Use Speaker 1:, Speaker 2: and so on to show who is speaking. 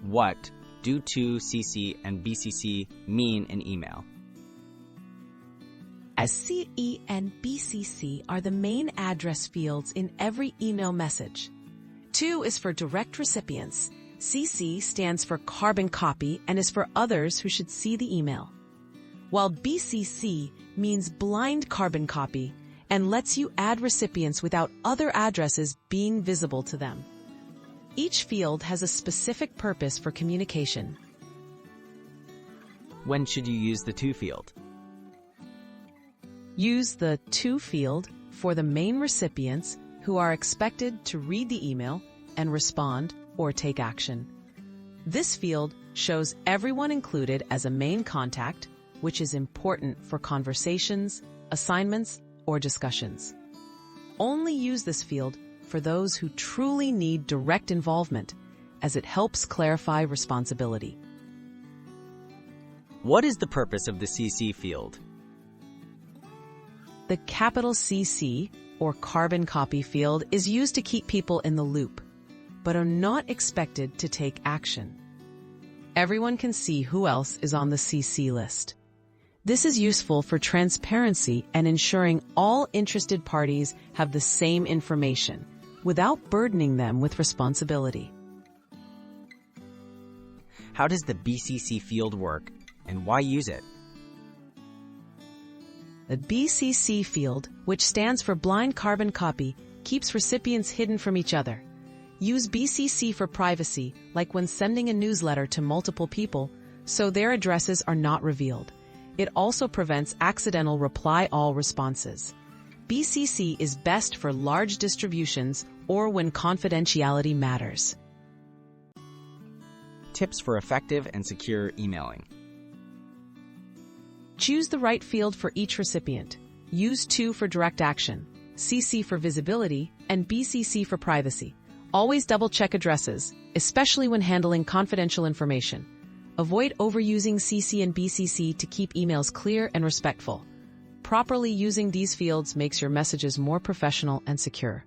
Speaker 1: What do to, CC, and BCC mean in email?
Speaker 2: As CE and BCC are the main address fields in every email message. 2 is for direct recipients. CC stands for carbon copy and is for others who should see the email. While BCC means blind carbon copy and lets you add recipients without other addresses being visible to them. Each field has a specific purpose for communication.
Speaker 1: When should you use the to field?
Speaker 2: Use the to field for the main recipients who are expected to read the email and respond or take action. This field shows everyone included as a main contact, which is important for conversations, assignments, or discussions. Only use this field for those who truly need direct involvement, as it helps clarify responsibility.
Speaker 1: What is the purpose of the CC field?
Speaker 2: The capital CC, or carbon copy field, is used to keep people in the loop, but are not expected to take action. Everyone can see who else is on the CC list. This is useful for transparency and ensuring all interested parties have the same information, without burdening them with responsibility.
Speaker 1: How does the BCC field work, and why use it?
Speaker 2: The BCC field, which stands for blind carbon copy, keeps recipients hidden from each other. Use BCC for privacy, like when sending a newsletter to multiple people, so their addresses are not revealed. It also prevents accidental reply all responses. BCC is best for large distributions or when confidentiality matters.
Speaker 1: Tips for effective and secure emailing.
Speaker 2: Choose the right field for each recipient. Use to for direct action, CC for visibility, and BCC for privacy. Always double-check addresses, especially when handling confidential information. Avoid overusing CC and BCC to keep emails clear and respectful. Properly using these fields makes your messages more professional and secure.